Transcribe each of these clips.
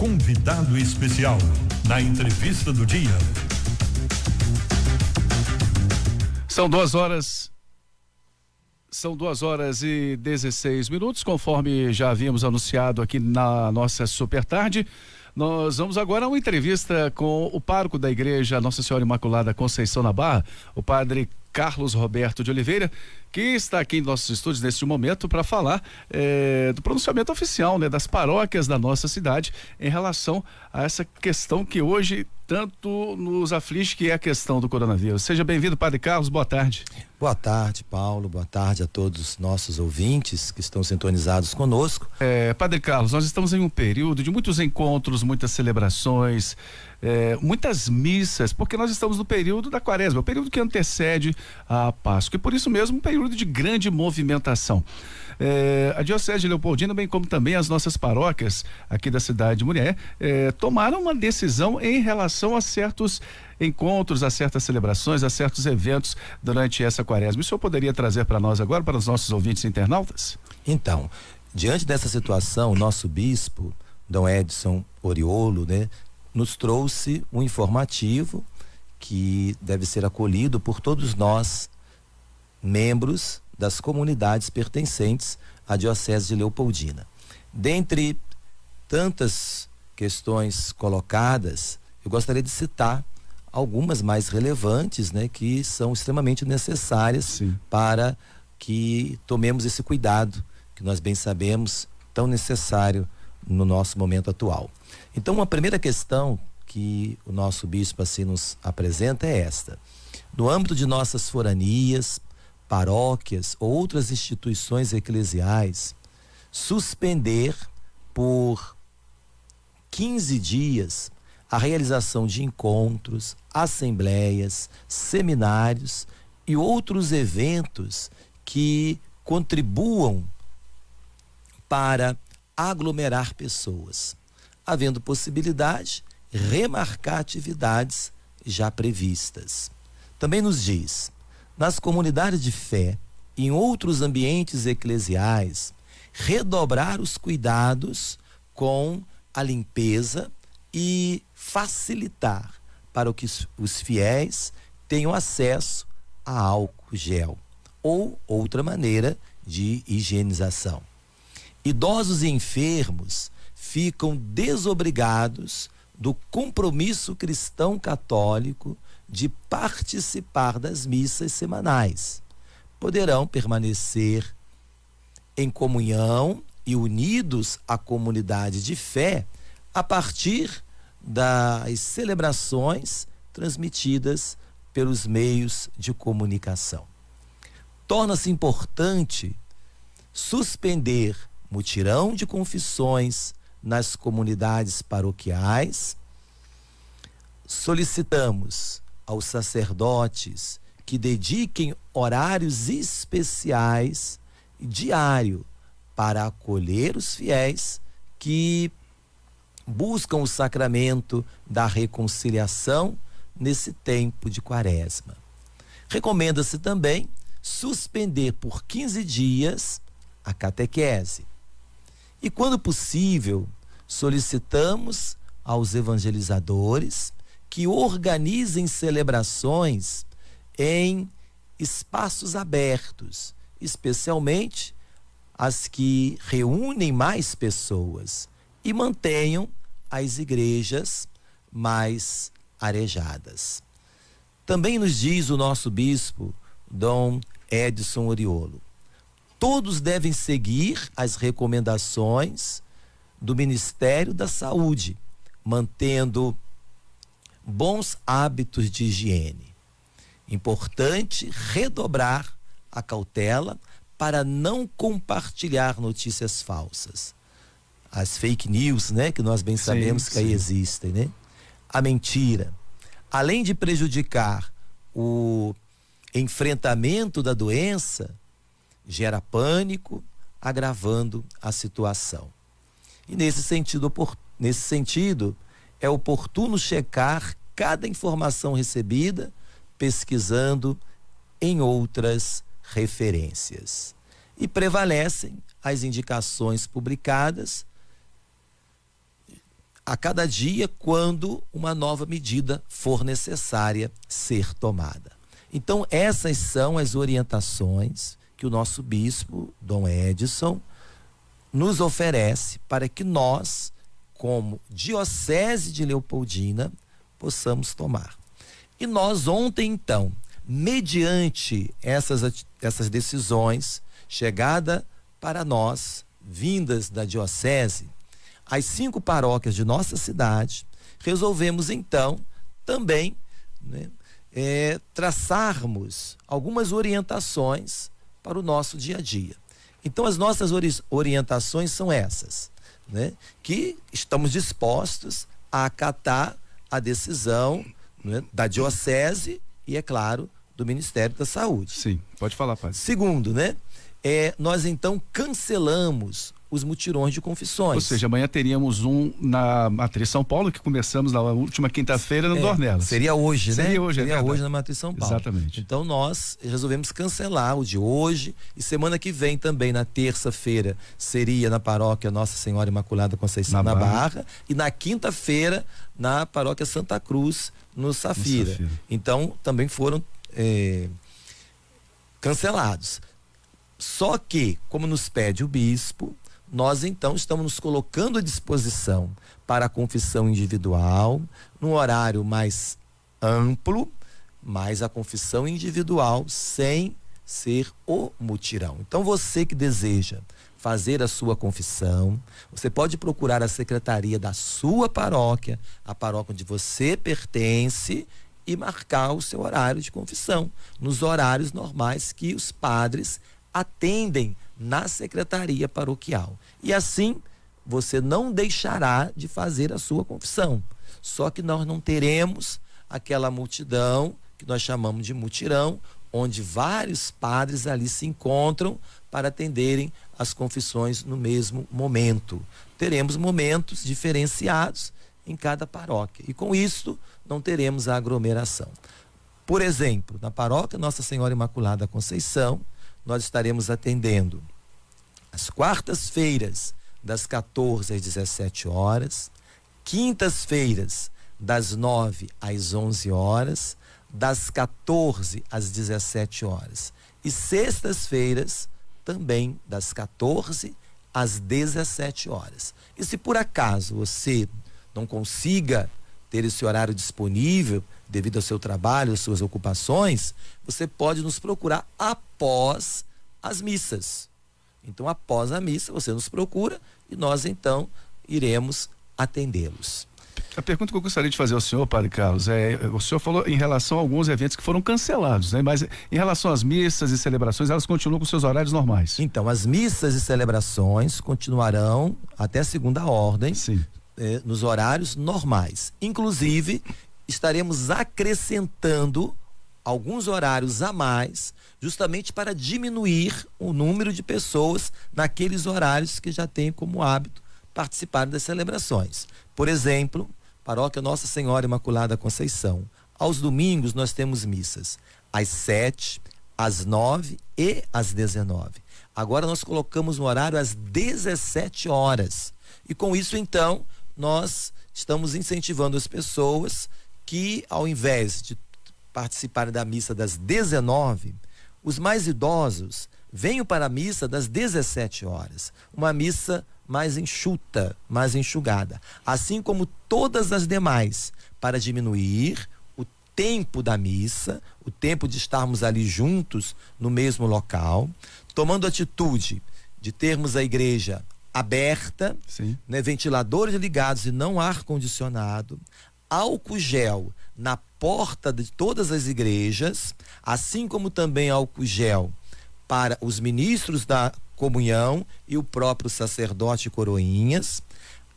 convidado especial na entrevista do dia. São 2h16, conforme já havíamos anunciado aqui na nossa Super Tarde. Nós vamos agora a uma entrevista com o pároco da Igreja Nossa Senhora Imaculada Conceição na Barra, o padre Carlos Roberto de Oliveira, que está aqui em nossos estúdios neste momento para falar do pronunciamento oficial, né, das paróquias da nossa cidade em relação a essa questão que hoje tanto nos aflige, que é a questão do coronavírus. Seja bem-vindo, padre Carlos, boa tarde. Boa tarde, Paulo, boa tarde a todos os nossos ouvintes que estão sintonizados conosco. Padre Carlos, nós estamos em um período de muitos encontros, muitas celebrações, muitas missas, porque nós estamos no período da Quaresma, o período que antecede a Páscoa, e por isso mesmo um período de grande movimentação. A Diocese de Leopoldina, bem como também as nossas paróquias aqui da cidade de Murié, tomaram uma decisão em relação a certos encontros, a certas celebrações, a certos eventos durante essa Quaresma. O senhor poderia trazer para nós agora, para os nossos ouvintes internautas? Então, diante dessa situação, o nosso bispo, Dom Edson Oriolo, né, nos trouxe um informativo que deve ser acolhido por todos nós, membros das comunidades pertencentes à Diocese de Leopoldina. Dentre tantas questões colocadas, eu gostaria de citar algumas mais relevantes, né, que são extremamente necessárias. Sim. Para que tomemos esse cuidado, que nós bem sabemos, tão necessário no nosso momento atual. Então, uma primeira questão que o nosso bispo assim nos apresenta é esta: no âmbito de nossas foranias, paróquias ou outras instituições eclesiais, suspender por 15 dias a realização de encontros, assembleias, seminários e outros eventos que contribuam para aglomerar pessoas, havendo possibilidade, remarcar atividades já previstas. Também nos diz: nas comunidades de fé e em outros ambientes eclesiais, redobrar os cuidados com a limpeza e facilitar para que os fiéis tenham acesso a álcool gel ou outra maneira de higienização. Idosos e enfermos ficam desobrigados do compromisso cristão católico de participar das missas semanais. Poderão permanecer em comunhão e unidos à comunidade de fé a partir das celebrações transmitidas pelos meios de comunicação. Torna-se importante suspender mutirão de confissões nas comunidades paroquiais. Solicitamos aos sacerdotes que dediquem horários especiais diário para acolher os fiéis que buscam o sacramento da reconciliação nesse tempo de Quaresma. Recomenda-se também suspender por 15 dias a catequese. E, quando possível, solicitamos aos evangelizadores que organizem celebrações em espaços abertos, especialmente as que reúnem mais pessoas, e mantenham as igrejas mais arejadas. Também nos diz o nosso bispo, Dom Edson Oriolo: todos devem seguir as recomendações do Ministério da Saúde, mantendo bons hábitos de higiene. Importante redobrar a cautela para não compartilhar notícias falsas. As fake news, né, que nós bem sabemos que aí existem, né? A mentira, além de prejudicar o enfrentamento da doença, gera pânico, agravando a situação. E nesse sentido, é oportuno checar cada informação recebida, pesquisando em outras referências. E prevalecem as indicações publicadas a cada dia quando uma nova medida for necessária ser tomada. Então, essas são as orientações que o nosso bispo, Dom Edson, nos oferece para que nós, como Diocese de Leopoldina, possamos tomar. E nós ontem, então, mediante essas decisões, chegada para nós, vindas da Diocese, as 5 paróquias de nossa cidade, resolvemos então também, né, traçarmos algumas orientações para o nosso dia a dia. Então as nossas orientações são essas, né, que estamos dispostos a acatar a decisão, né, da Diocese e, é claro, do Ministério da Saúde. Sim, pode falar, padre. Segundo, né, nós então cancelamos os mutirões de confissões. Ou seja, amanhã teríamos um na Matriz São Paulo, que começamos na última quinta-feira no Dornelas. Seria hoje, né? Seria hoje na Matriz São Paulo. Exatamente. Então nós resolvemos cancelar o de hoje, e semana que vem também, na terça-feira, seria na paróquia Nossa Senhora Imaculada Conceição na Barra, e na quinta-feira na paróquia Santa Cruz, no Safira. Então também foram cancelados. Só que, como nos pede o bispo, nós então estamos nos colocando à disposição para a confissão individual, num horário mais amplo, mas a confissão individual sem ser o mutirão. Então você que deseja fazer a sua confissão, você pode procurar a secretaria da sua paróquia, a paróquia onde você pertence, e marcar o seu horário de confissão, nos horários normais que os padres atendem na secretaria paroquial. E assim, você não deixará de fazer a sua confissão. Só que nós não teremos aquela multidão que nós chamamos de mutirão, onde vários padres ali se encontram para atenderem as confissões no mesmo momento. Teremos momentos diferenciados em cada paróquia. E com isso, não teremos a aglomeração. Por exemplo, na paróquia Nossa Senhora Imaculada Conceição, nós estaremos atendendo às quartas-feiras, das 14 às 17 horas, quintas-feiras, das 9 às 11 horas, das 14 às 17 horas, e sextas-feiras, também das 14 às 17 horas. E se por acaso você não consiga ter esse horário disponível, devido ao seu trabalho, às suas ocupações, você pode nos procurar após as missas. Então, após a missa, você nos procura e nós, então, iremos atendê-los. A pergunta que eu gostaria de fazer ao senhor, padre Carlos, o senhor falou em relação a alguns eventos que foram cancelados, né? Mas em relação às missas e celebrações, elas continuam com seus horários normais? Então, as missas e celebrações continuarão até segunda ordem. Sim. Nos horários normais. Inclusive, estaremos acrescentando alguns horários a mais, justamente para diminuir o número de pessoas naqueles horários que já têm como hábito participar das celebrações. Por exemplo, paróquia Nossa Senhora Imaculada Conceição. Aos domingos nós temos missas às 7, às 9 e às 19. Agora nós colocamos um horário às 17 horas. E com isso, então, nós estamos incentivando as pessoas que, ao invés de participarem da missa das 19, os mais idosos venham para a missa das 17 horas. Uma missa mais enxuta, mais enxugada. Assim como todas as demais, para diminuir o tempo da missa, o tempo de estarmos ali juntos no mesmo local, tomando atitude de termos a igreja aberta, né, ventiladores ligados e não ar-condicionado, álcool gel na porta de todas as igrejas, assim como também álcool gel para os ministros da comunhão e o próprio sacerdote coroinhas,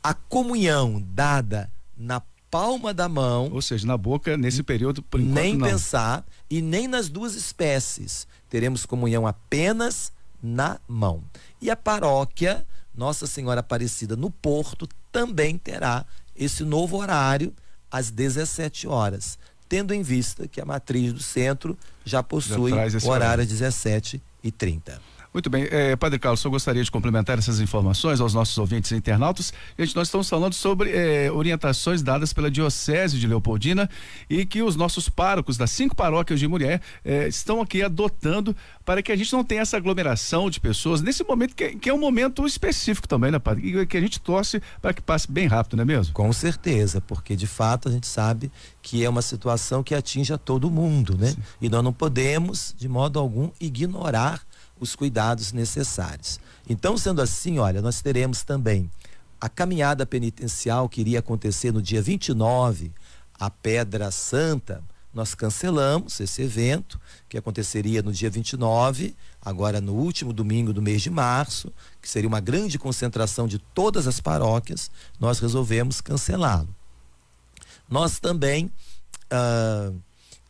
a comunhão dada na palma da mão. Ou seja, na boca, nesse período, por enquanto, nem não. pensar, e nem nas duas espécies. Teremos comunhão apenas na mão. E a paróquia Nossa Senhora Aparecida no Porto também terá esse novo horário às 17 horas, tendo em vista que a matriz do centro já possui o horário às 17h30. Muito bem, Padre Carlos, eu gostaria de complementar essas informações aos nossos ouvintes e internautas. Gente, nós estamos falando sobre orientações dadas pela Diocese de Leopoldina e que os nossos párocos das 5 paróquias de Murié estão aqui adotando para que a gente não tenha essa aglomeração de pessoas nesse momento que é um momento específico também, né, Padre? E que a gente torce para que passe bem rápido, não é mesmo? Com certeza, porque de fato a gente sabe que é uma situação que atinge a todo mundo, né? Sim. E nós não podemos, de modo algum, ignorar os cuidados necessários. Então, sendo assim, olha, nós teremos também a caminhada penitencial que iria acontecer no dia 29, a Pedra Santa. Nós cancelamos esse evento, que aconteceria no dia 29, agora no último domingo do mês de março, que seria uma grande concentração de todas as paróquias. Nós resolvemos cancelá-lo. Nós também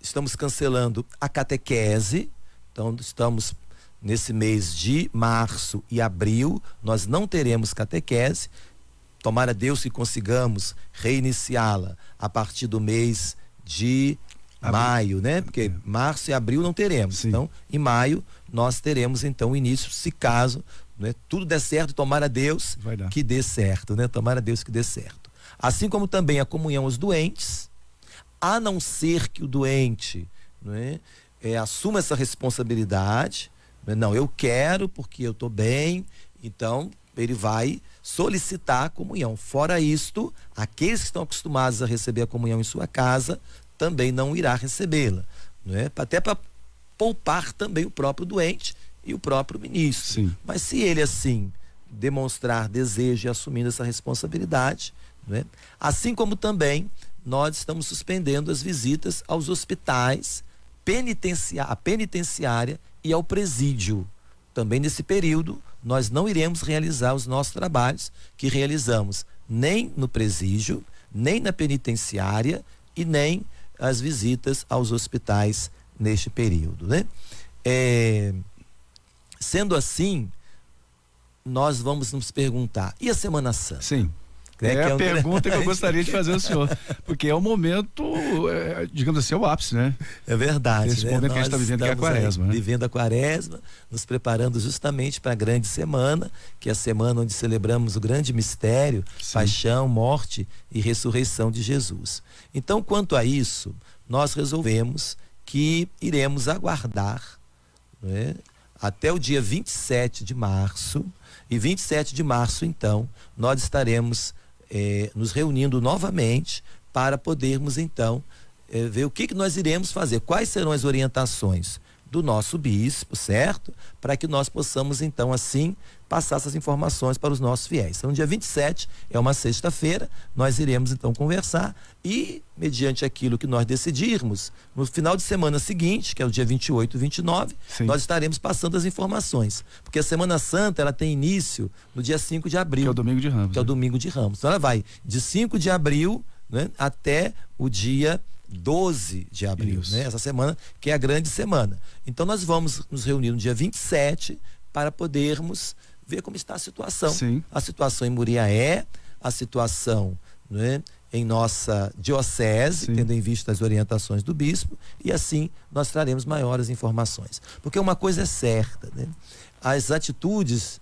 estamos cancelando a catequese. Então, estamos nesse mês de março e abril, nós não teremos catequese. Tomara Deus que consigamos reiniciá-la a partir do mês de maio, né? Porque março e abril não teremos. Sim. Então, em maio, nós teremos então o início, se caso, né, tudo der certo, tomara Deus que dê certo, né? Tomara Deus que dê certo. Assim como também a comunhão aos doentes, a não ser que o doente, né, assuma essa responsabilidade. Não, eu quero porque eu estou bem, então ele vai solicitar a comunhão. Fora isto, aqueles que estão acostumados a receber a comunhão em sua casa também não irá recebê-la, né? Até para poupar também o próprio doente e o próprio ministro. Sim. Mas se ele assim demonstrar desejo e assumindo essa responsabilidade, né? Assim como também nós estamos suspendendo as visitas aos hospitais, a penitenciária e ao presídio. Também nesse período nós não iremos realizar os nossos trabalhos que realizamos nem no presídio, nem na penitenciária e nem as visitas aos hospitais neste período, né? Sendo assim, nós vamos nos perguntar, e a Semana Santa? Sim. É a pergunta que eu gostaria de fazer ao senhor, porque é o momento, digamos assim, é o ápice, né? É verdade. Esse momento que a gente está vivendo é a Quaresma, né? Vivendo a Quaresma, nos preparando justamente para a grande semana, que é a semana onde celebramos o grande mistério, sim, paixão, morte e ressurreição de Jesus. Então, quanto a isso, nós resolvemos que iremos aguardar, né, até o dia 27 de março, e 27 de março, então, nós estaremos nos reunindo novamente para podermos, então, ver o que nós iremos fazer, quais serão as orientações do nosso bispo, certo? Para que nós possamos, então, assim, passar essas informações para os nossos fiéis. Então, dia 27 é uma sexta-feira, nós iremos, então, conversar e, mediante aquilo que nós decidirmos, no final de semana seguinte, que é o dia 28 e 29, sim, nós estaremos passando as informações. Porque a Semana Santa, ela tem início no dia 5 de abril. Que é o domingo de Ramos. Que é o domingo de Ramos. Então, ela vai de 5 de abril, né, até o dia 12 de abril, né? Essa semana que é a grande semana. Então nós vamos nos reunir no dia 27 para podermos ver como está a situação. Sim. A situação em Muriaé, a situação, né, em nossa diocese, sim, tendo em vista as orientações do bispo, e assim nós traremos maiores informações. Porque uma coisa é certa, né? As atitudes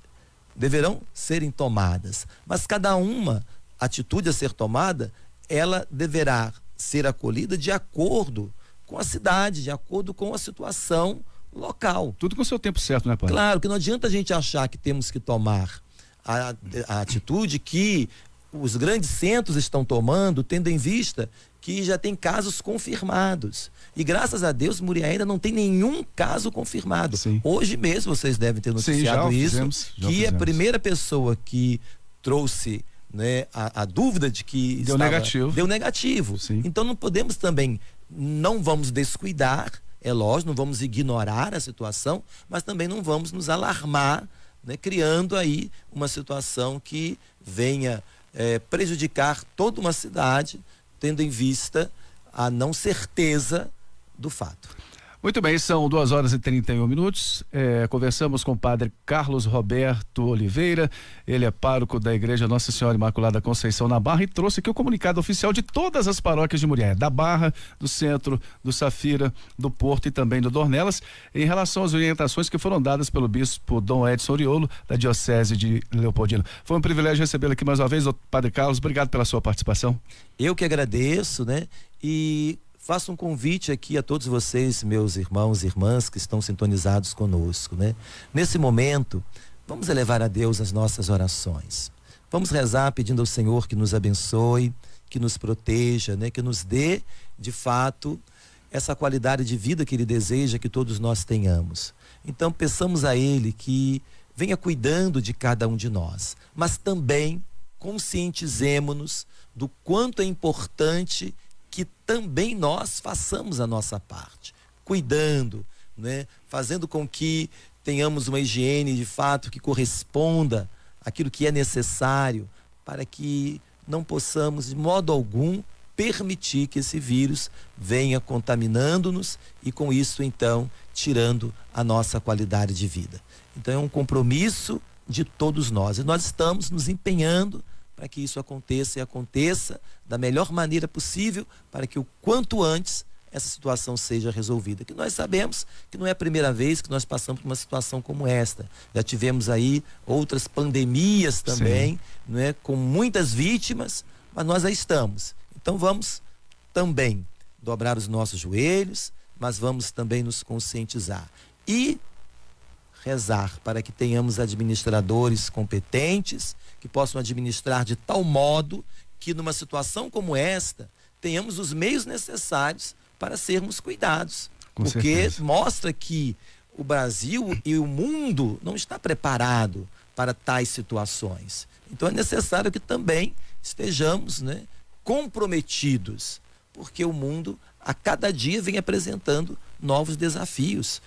deverão serem tomadas, mas cada uma atitude a ser tomada, ela deverá ser acolhida de acordo com a cidade, de acordo com a situação local. Tudo com o seu tempo certo, né, padre? Claro, que não adianta a gente achar que temos que tomar a atitude que os grandes centros estão tomando, tendo em vista que já tem casos confirmados. E graças a Deus, Muriaé ainda não tem nenhum caso confirmado. Sim. Hoje mesmo vocês devem ter noticiado que a primeira pessoa que trouxe, né, a dúvida de que deu negativo. Sim. Então não podemos também, não vamos descuidar, é lógico, não vamos ignorar a situação, mas também não vamos nos alarmar, né, criando aí uma situação que venha prejudicar toda uma cidade, tendo em vista a não certeza do fato. Muito bem, são 2h31. Conversamos com o padre Carlos Roberto Oliveira. Ele é pároco da Igreja Nossa Senhora Imaculada Conceição na Barra e trouxe aqui o comunicado oficial de todas as paróquias de Murié, da Barra, do Centro, do Safira, do Porto e também do Dornelas, em relação às orientações que foram dadas pelo bispo Dom Edson Oriolo, da Diocese de Leopoldina. Foi um privilégio recebê-lo aqui mais uma vez, padre Carlos. Obrigado pela sua participação. Eu que agradeço, né? E faço um convite aqui a todos vocês, meus irmãos e irmãs que estão sintonizados conosco, né? Nesse momento, vamos elevar a Deus as nossas orações. Vamos rezar pedindo ao Senhor que nos abençoe, que nos proteja, né? Que nos dê, de fato, essa qualidade de vida que Ele deseja que todos nós tenhamos. Então, peçamos a Ele que venha cuidando de cada um de nós, mas também conscientizemo-nos do quanto é importante que também nós façamos a nossa parte, cuidando, né? Fazendo com que tenhamos uma higiene de fato que corresponda àquilo que é necessário para que não possamos de modo algum permitir que esse vírus venha contaminando-nos e com isso então tirando a nossa qualidade de vida. Então é um compromisso de todos nós e nós estamos nos empenhando para que isso aconteça e aconteça da melhor maneira possível para que o quanto antes essa situação seja resolvida. Que nós sabemos que não é a primeira vez que nós passamos por uma situação como esta. Já tivemos aí outras pandemias também, não é, com muitas vítimas, mas nós aí estamos. Então vamos também dobrar os nossos joelhos, mas vamos também nos conscientizar e rezar para que tenhamos administradores competentes que possam administrar de tal modo que numa situação como esta tenhamos os meios necessários para sermos cuidados. Com porque certeza. Mostra que o Brasil e o mundo não está preparado para tais situações. Então é necessário que também estejamos, né, comprometidos, porque o mundo a cada dia vem apresentando novos desafios.